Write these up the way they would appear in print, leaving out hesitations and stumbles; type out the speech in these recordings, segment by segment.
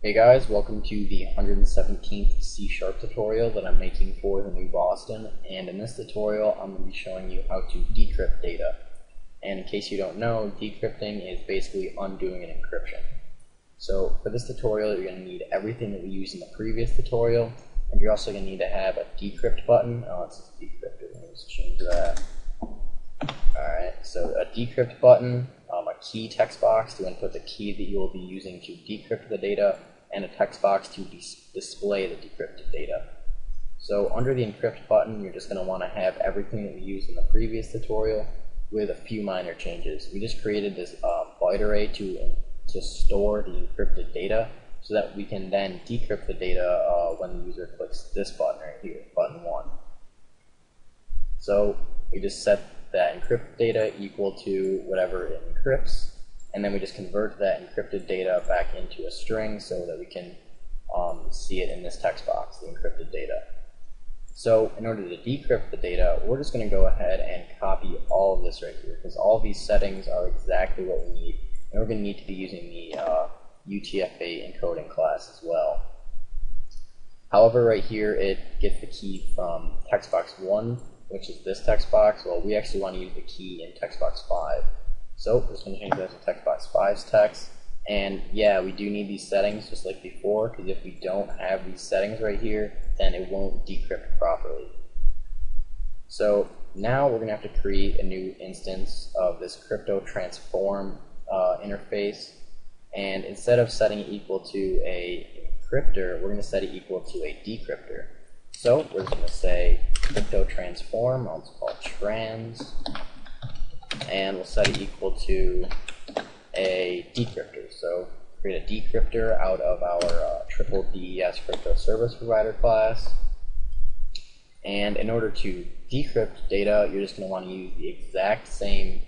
Hey guys, welcome to the 117th C# tutorial that I'm making for the new Boston, and in this tutorial I'm going to be showing you how to decrypt data. And in case you don't know, decrypting is basically undoing an encryption. So for this tutorial you're going to need everything that we used in the previous tutorial, and you're also going to need to have a decrypt button. Let's just decrypt it, let's change that. Alright, so a decrypt button, a key text box to input the key that you will be using to decrypt the data, and a text box to display the decrypted data. So under the encrypt button, you're just going to want to have everything that we used in the previous tutorial with a few minor changes. We just created this byte array to store the encrypted data so that we can then decrypt the data when the user clicks this button right here, button 1. So we just set that encrypted data equal to whatever it encrypts, and then we just convert that encrypted data back into a string so that we can see it in this text box, the encrypted data. So in order to decrypt the data, we're just going to go ahead and copy all of this right here, because all of these settings are exactly what we need, and we're going to need to be using the UTF-8 encoding class as well. However, right here it gets the key from text box 1, which is this text box. Well, we actually want to use the key in text box 5. So we're just going to change that to text box 5's text. And yeah, we do need these settings just like before, because if we don't have these settings right here, then it won't decrypt properly. So now we're going to have to create a new instance of this crypto transform interface. And instead of setting it equal to a encryptor, we're going to set it equal to a decryptor. So we're just going to say crypto transform, I'll just call it trans, and we'll set it equal to a decryptor. So create a decryptor out of our TripleDES crypto service provider class. And in order to decrypt data, you're just going to want to use the exact same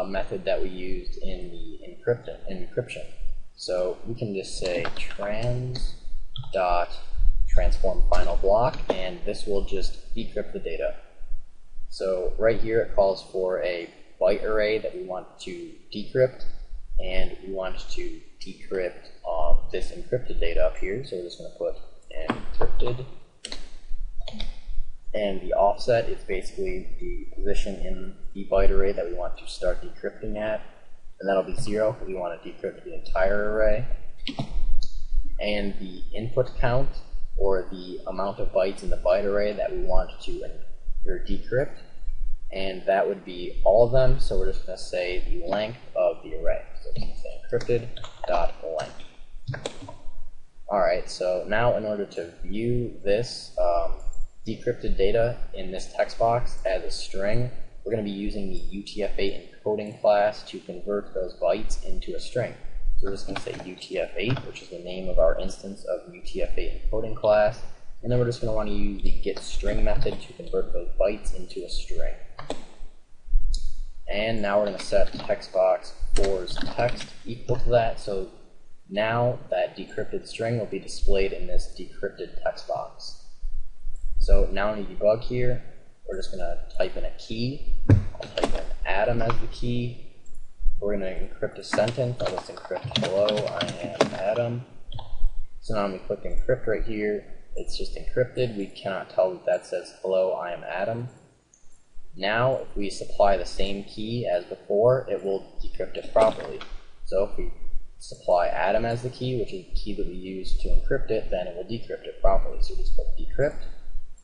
method that we used in the encryption. So we can just say trans dot transform final block, and this will just decrypt the data. So right here it calls for a byte array that we want to decrypt, and we want to decrypt this encrypted data up here. So we're just going to put encrypted, and the offset is basically the position in the byte array that we want to start decrypting at, and that'll be 0 because we want to decrypt the entire array. And the input count, or the amount of bytes in the byte array that we want to decrypt, and that would be all of them. So we're just going to say the length of the array. So we're just going to say encrypted dot length. Alright, so now in order to view this decrypted data in this text box as a string, we're going to be using the UTF-8 encoding class to convert those bytes into a string. So we're just going to say UTF-8, which is the name of our instance of UTF-8 encoding class, and then we're just going to want to use the getString method to convert those bytes into a string. And now we're going to set text box 4's text equal to that, so now that decrypted string will be displayed in this decrypted text box. So now in the debug here, we're just going to type in a key. I'll type in Adam as the key. We're going to encrypt a sentence. I'll just encrypt hello, I am Adam. So now when we click encrypt right here, it's just encrypted. We cannot tell that that says hello, I am Adam. Now if we supply the same key as before, it will decrypt it properly. So if we supply Adam as the key, which is the key that we use to encrypt it, then it will decrypt it properly. So we just click decrypt,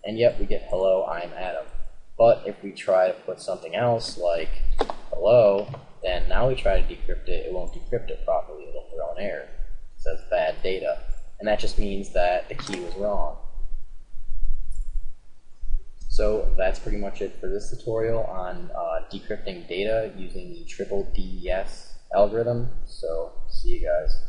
and yet we get hello, I am Adam. But if we try to put something else like hello, then now we try to decrypt it, it won't decrypt it properly, it'll throw an error. It says bad data. And that just means that the key was wrong. So that's pretty much it for this tutorial on decrypting data using the TripleDES algorithm. So see you guys.